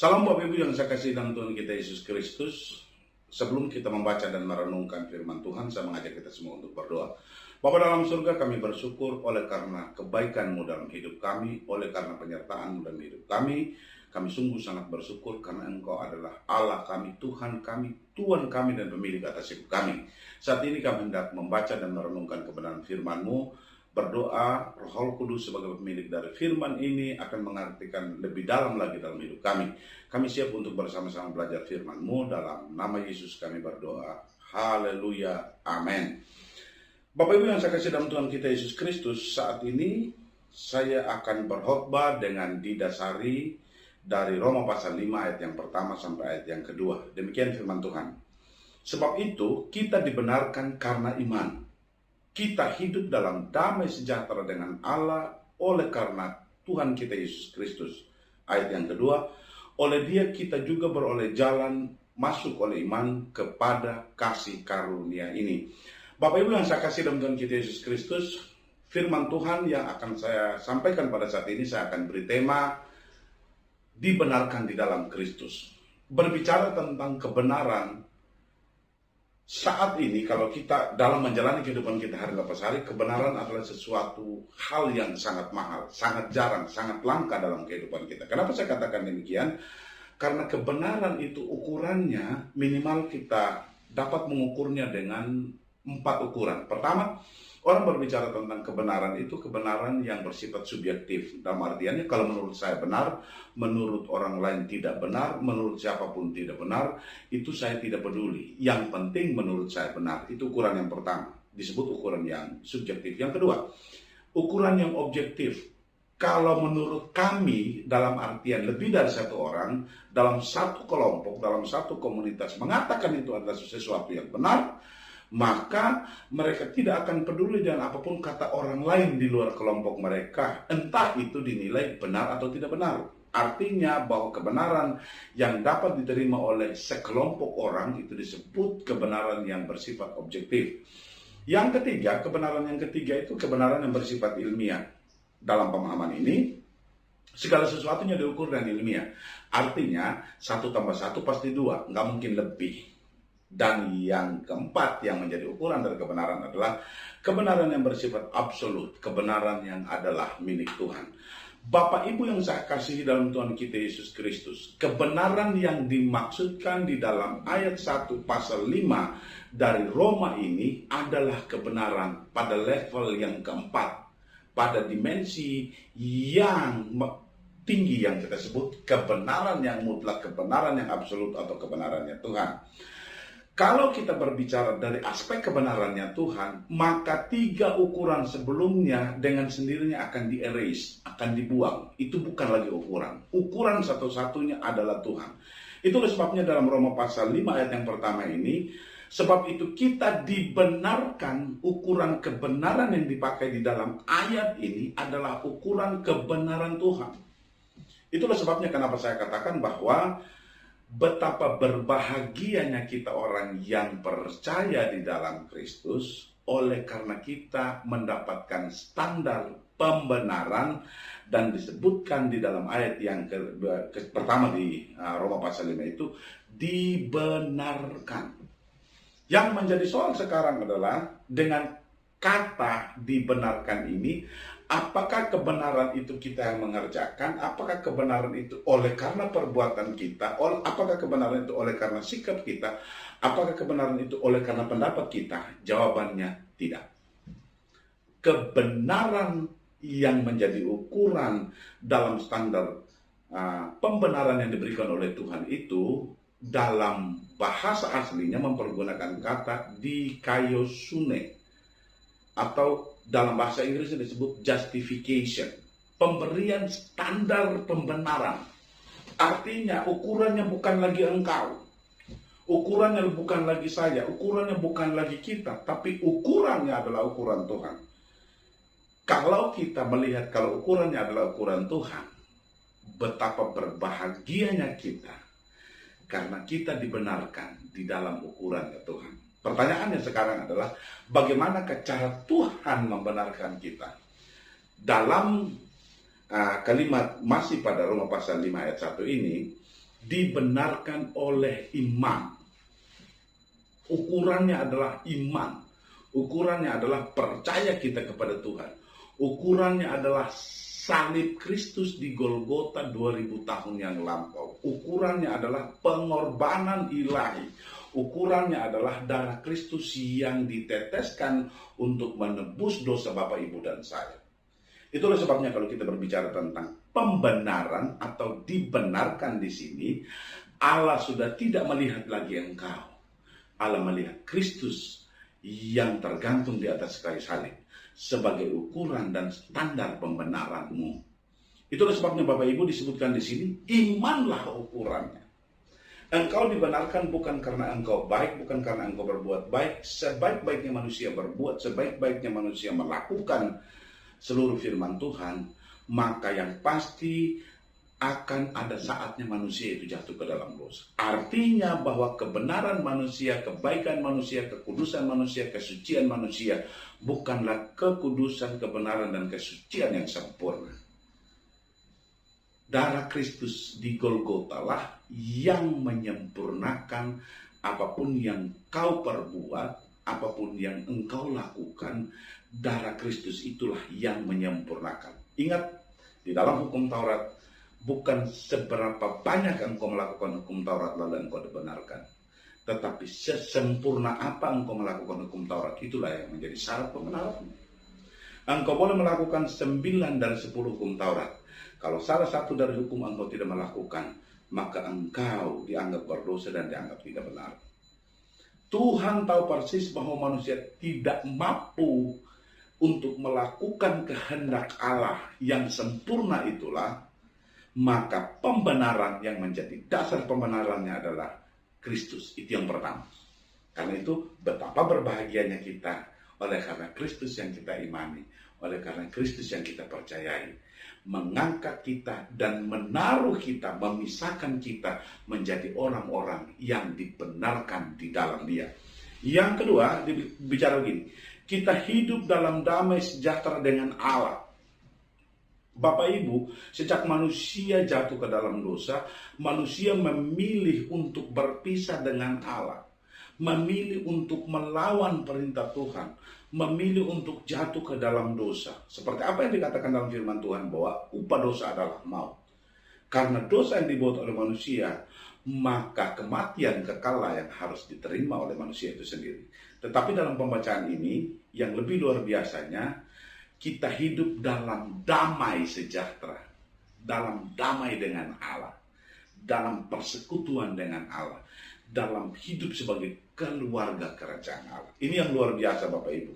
Salam Bapak Ibu yang saya kasih dalam Tuhan kita Yesus Kristus. Sebelum kita membaca dan merenungkan firman Tuhan, saya mengajak kita semua untuk berdoa. Bapa dalam surga, kami bersyukur oleh karena kebaikan-Mu dalam hidup kami, oleh karena penyertaan-Mu dalam hidup kami. Kami sungguh sangat bersyukur karena Engkau adalah Allah kami, Tuhan kami, dan pemilik atas hidup kami. Saat ini kami hendak membaca dan merenungkan kebenaran firman-Mu. Berdoa, Roh Kudus sebagai pemilik dari firman ini akan mengartikan lebih dalam lagi dalam hidup kami. Kami siap untuk bersama-sama belajar firman-Mu. Dalam nama Yesus kami berdoa. Haleluya. Amin. Bapak Ibu yang saya kasih dalam Tuhan kita Yesus Kristus, saat ini saya akan berkhotbah dengan didasari dari Roma pasal 5 ayat yang pertama sampai ayat yang kedua. Demikian firman Tuhan. Sebab itu kita dibenarkan karena iman. Kita hidup dalam damai sejahtera dengan Allah oleh karena Tuhan kita Yesus Kristus. Ayat yang kedua, oleh Dia kita juga beroleh jalan masuk oleh iman kepada kasih karunia ini. Bapak Ibu yang saya kasih dalam Tuhan kita Yesus Kristus, firman Tuhan yang akan saya sampaikan pada saat ini, saya akan beri tema dibenarkan di dalam Kristus. Berbicara tentang kebenaran. Saat ini kalau kita dalam menjalani kehidupan kita hari lepas hari, kebenaran adalah sesuatu hal yang sangat mahal, sangat jarang, sangat langka dalam kehidupan kita. Kenapa saya katakan demikian? Karena kebenaran itu ukurannya minimal kita dapat mengukurnya dengan 4 ukuran. Pertama, orang berbicara tentang kebenaran itu kebenaran yang bersifat subjektif. Dalam artiannya kalau menurut saya benar, menurut orang lain tidak benar, menurut siapapun tidak benar, itu saya tidak peduli. Yang penting menurut saya benar. Itu ukuran yang pertama. Disebut ukuran yang subjektif. Yang kedua, ukuran yang objektif. Kalau menurut kami dalam artian lebih dari satu orang, dalam satu kelompok, dalam satu komunitas mengatakan itu adalah sesuatu yang benar, maka mereka tidak akan peduli dengan apapun kata orang lain di luar kelompok mereka, entah itu dinilai benar atau tidak benar. Artinya bahwa kebenaran yang dapat diterima oleh sekelompok orang itu disebut kebenaran yang bersifat objektif. Yang ketiga, kebenaran yang ketiga itu kebenaran yang bersifat ilmiah. Dalam pemahaman ini, segala sesuatunya diukur dengan ilmiah. Artinya 1 tambah 1 pasti 2, nggak mungkin lebih. Dan yang keempat yang menjadi ukuran dari kebenaran adalah kebenaran yang bersifat absolut, kebenaran yang adalah milik Tuhan. Bapak Ibu yang saya kasihi dalam Tuhan kita Yesus Kristus, kebenaran yang dimaksudkan di dalam ayat 1 pasal 5 dari Roma ini adalah kebenaran pada level yang keempat, pada dimensi yang tinggi yang kita sebut kebenaran yang mutlak, kebenaran yang absolut atau kebenarannya Tuhan. Kalau kita berbicara dari aspek kebenarannya Tuhan, maka 3 ukuran sebelumnya dengan sendirinya akan di-erase, akan dibuang. Itu bukan lagi ukuran. Ukuran satu-satunya adalah Tuhan. Itulah sebabnya dalam Roma pasal 5 ayat yang pertama ini, sebab itu kita dibenarkan, ukuran kebenaran yang dipakai di dalam ayat ini adalah ukuran kebenaran Tuhan. Itulah sebabnya kenapa saya katakan bahwa betapa berbahagianya kita orang yang percaya di dalam Kristus oleh karena kita mendapatkan standar pembenaran dan disebutkan di dalam ayat yang pertama di Roma pasal 5 itu dibenarkan. Yang menjadi soal sekarang adalah dengan kata dibenarkan ini, apakah kebenaran itu kita yang mengerjakan? Apakah kebenaran itu oleh karena perbuatan kita? Apakah kebenaran itu oleh karena sikap kita? Apakah kebenaran itu oleh karena pendapat kita? Jawabannya tidak. Kebenaran yang menjadi ukuran dalam standar pembenaran yang diberikan oleh Tuhan itu dalam bahasa aslinya mempergunakan kata dikaiosune, atau dalam bahasa Inggris disebut justification, pemberian standar pembenaran. Artinya ukurannya bukan lagi engkau, ukurannya bukan lagi saya, ukurannya bukan lagi kita, tapi ukurannya adalah ukuran Tuhan. Kalau kita melihat kalau ukurannya adalah ukuran Tuhan, betapa berbahagianya kita karena kita dibenarkan di dalam ukurannya Tuhan. Pertanyaannya sekarang adalah bagaimanakah cara Tuhan membenarkan kita? Dalam kalimat masih pada Roma pasal 5 ayat 1 ini, dibenarkan oleh iman. Ukurannya adalah iman. Ukurannya adalah percaya kita kepada Tuhan. Ukurannya adalah salib Kristus di Golgota 2000 tahun yang lampau. Ukurannya adalah pengorbanan ilahi. Ukurannya adalah darah Kristus yang diteteskan untuk menebus dosa Bapak, Ibu, dan saya. Itulah sebabnya kalau kita berbicara tentang pembenaran atau dibenarkan di sini, Allah sudah tidak melihat lagi engkau. Allah melihat Kristus yang tergantung di atas kayu salib sebagai ukuran dan standar pembenaranmu. Itulah sebabnya Bapak Ibu disebutkan di sini, imanlah ukurannya. Engkau dibenarkan bukan karena engkau baik, bukan karena engkau berbuat baik. Sebaik-baiknya manusia berbuat, sebaik-baiknya manusia melakukan seluruh firman Tuhan, maka yang pasti akan ada saatnya manusia itu jatuh ke dalam dosa. Artinya bahwa kebenaran manusia, kebaikan manusia, kekudusan manusia, kesucian manusia bukanlah kekudusan, kebenaran, dan kesucian yang sempurna. Darah Kristus di Golgota lah yang menyempurnakan apapun yang kau perbuat, apapun yang engkau lakukan. Darah Kristus itulah yang menyempurnakan. Ingat, di dalam hukum Taurat, bukan seberapa banyak engkau melakukan hukum Taurat lalu engkau dibenarkan, tetapi sesempurna apa engkau melakukan hukum Taurat, itulah yang menjadi syarat pembenaranmu. Engkau boleh melakukan 9 dari 10 hukum Taurat. Kalau salah satu dari hukum engkau tidak melakukan, maka engkau dianggap berdosa dan dianggap tidak benar. Tuhan tahu persis bahwa manusia tidak mampu untuk melakukan kehendak Allah yang sempurna itulah, maka pembenaran yang menjadi dasar pembenarannya adalah Kristus. Itu yang pertama. Karena itu betapa berbahagianya kita oleh karena Kristus yang kita imani, oleh karena Kristus yang kita percayai, mengangkat kita dan menaruh kita, memisahkan kita menjadi orang-orang yang dibenarkan di dalam Dia. Yang kedua, bicara begini, kita hidup dalam damai sejahtera dengan Allah. Bapak Ibu, sejak manusia jatuh ke dalam dosa, manusia memilih untuk berpisah dengan Allah, memilih untuk melawan perintah Tuhan, memilih untuk jatuh ke dalam dosa. Seperti apa yang dikatakan dalam firman Tuhan, bahwa upah dosa adalah maut. Karena dosa yang dibuat oleh manusia, maka kematian kekallah yang harus diterima oleh manusia itu sendiri. Tetapi dalam pembacaan ini, yang lebih luar biasanya, kita hidup dalam damai sejahtera, dalam damai dengan Allah, dalam persekutuan dengan Allah, dalam hidup sebagai keluarga kerajaan Allah. Ini yang luar biasa Bapak Ibu,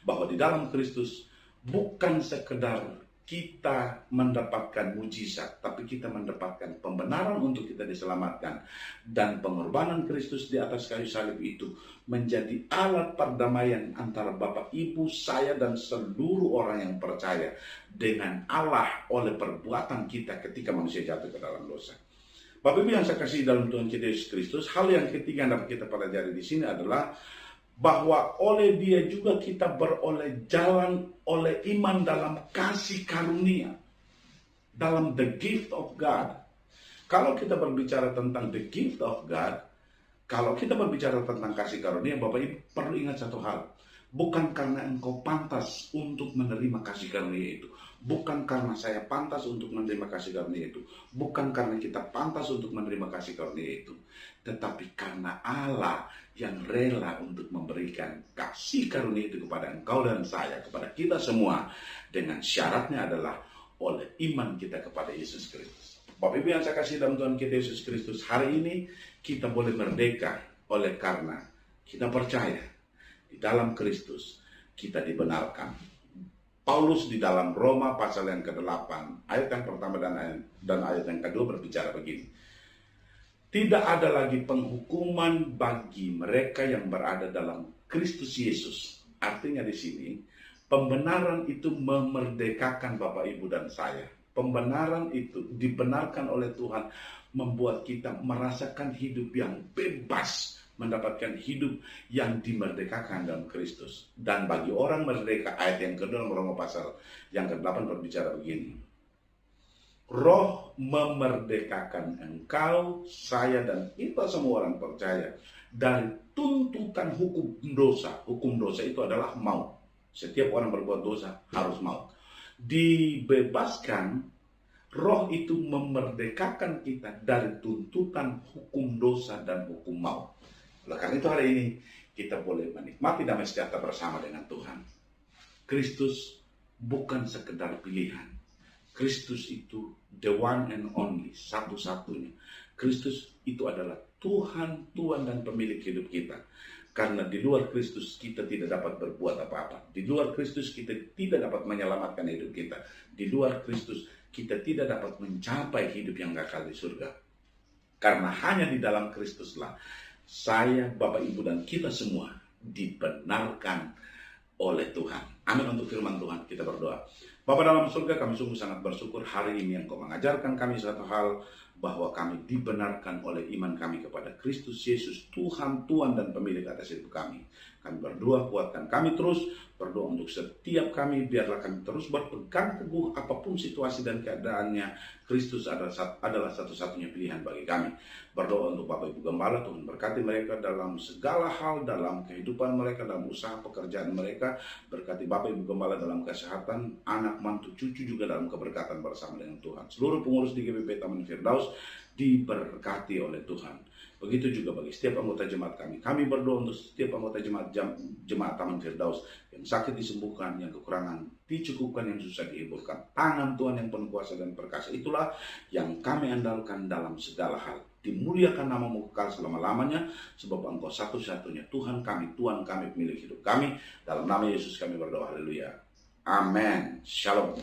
bahwa di dalam Kristus bukan sekedar kita mendapatkan mujizat, tapi kita mendapatkan pembenaran untuk kita diselamatkan. Dan pengorbanan Kristus di atas kayu salib itu menjadi alat perdamaian antara Bapak, Ibu, saya, dan seluruh orang yang percaya dengan Allah oleh perbuatan kita ketika manusia jatuh ke dalam dosa. Bapak Ibu yang saya kasih dalam Tuhan kita Yesus Kristus, hal yang ketiga yang dapat kita pelajari di sini adalah bahwa oleh Dia juga kita beroleh jalan oleh iman dalam kasih karunia, dalam the gift of God. Kalau kita berbicara tentang the gift of God, kalau kita berbicara tentang kasih karunia, Bapak Ibu perlu ingat satu hal. Bukan karena engkau pantas untuk menerima kasih karunia itu, bukan karena saya pantas untuk menerima kasih karunia itu, bukan karena kita pantas untuk menerima kasih karunia itu, tetapi karena Allah yang rela untuk memberikan kasih karunia itu kepada engkau dan saya, kepada kita semua, dengan syaratnya adalah oleh iman kita kepada Yesus Kristus. Bapak Ibu yang saya kasih dalam Tuhan kita Yesus Kristus, hari ini kita boleh merdeka oleh karena kita percaya di dalam Kristus kita dibenarkan. Paulus di dalam Roma pasal yang ke-8 ayat yang pertama dan ayat yang kedua berbicara begini. Tidak ada lagi penghukuman bagi mereka yang berada dalam Kristus Yesus. Artinya di sini pembenaran itu memerdekakan Bapak, Ibu, dan saya. Pembenaran itu dibenarkan oleh Tuhan membuat kita merasakan hidup yang bebas, mendapatkan hidup yang dimerdekakan dalam Kristus. Dan bagi orang merdeka, ayat yang kedua dalam Roma pasal yang ke-8 berbicara begini. Roh memerdekakan engkau, saya, dan kita semua orang percaya dari tuntutan hukum dosa. Hukum dosa itu adalah maut. Setiap orang berbuat dosa harus maut. Dibebaskan, roh itu memerdekakan kita dari tuntutan hukum dosa dan hukum maut. Oleh karena itu hari ini kita boleh menikmati damai sejahtera bersama dengan Tuhan. Kristus bukan sekedar pilihan. Kristus itu the one and only, satu-satunya. Kristus itu adalah Tuhan, Tuhan dan pemilik hidup kita. Karena di luar Kristus kita tidak dapat berbuat apa-apa. Di luar Kristus kita tidak dapat menyelamatkan hidup kita. Di luar Kristus kita tidak dapat mencapai hidup yang kekal di surga. Karena hanya di dalam Kristuslah saya, Bapak, Ibu, dan kita semua dibenarkan oleh Tuhan. Amin untuk firman Tuhan. Kita berdoa. Bapa dalam surga, kami sungguh sangat bersyukur hari ini Engkau mengajarkan kami satu hal, bahwa kami dibenarkan oleh iman kami kepada Kristus Yesus, Tuhan, Tuhan dan pemilik atas hidup kami. Kami berdoa, kuatkan kami terus, berdoa untuk setiap kami, biarlah kami terus berpegang teguh apapun situasi dan keadaannya. Kristus adalah satu-satunya pilihan bagi kami. Berdoa untuk Bapak Ibu Gembala, Tuhan berkati mereka dalam segala hal, dalam kehidupan mereka, dalam usaha pekerjaan mereka. Berkati Bapak Ibu Gembala dalam kesehatan, anak, mantu, cucu juga dalam keberkatan bersama dengan Tuhan. Seluruh pengurus di GBP Taman Firdaus diberkati oleh Tuhan. Begitu juga bagi setiap anggota jemaat kami. Kami berdoa untuk setiap anggota jemaat Taman Firdaus yang sakit disembuhkan, yang kekurangan dicukupkan, yang susah dihiburkan. Tangan Tuhan yang penuh kuasa dan perkasa itulah yang kami andalkan dalam segala hal. Dimuliakan namamu kekal selama-lamanya, sebab Engkau satu-satunya Tuhan kami, pemilik hidup kami. Dalam nama Yesus kami berdoa, haleluya. Amin. Shalom.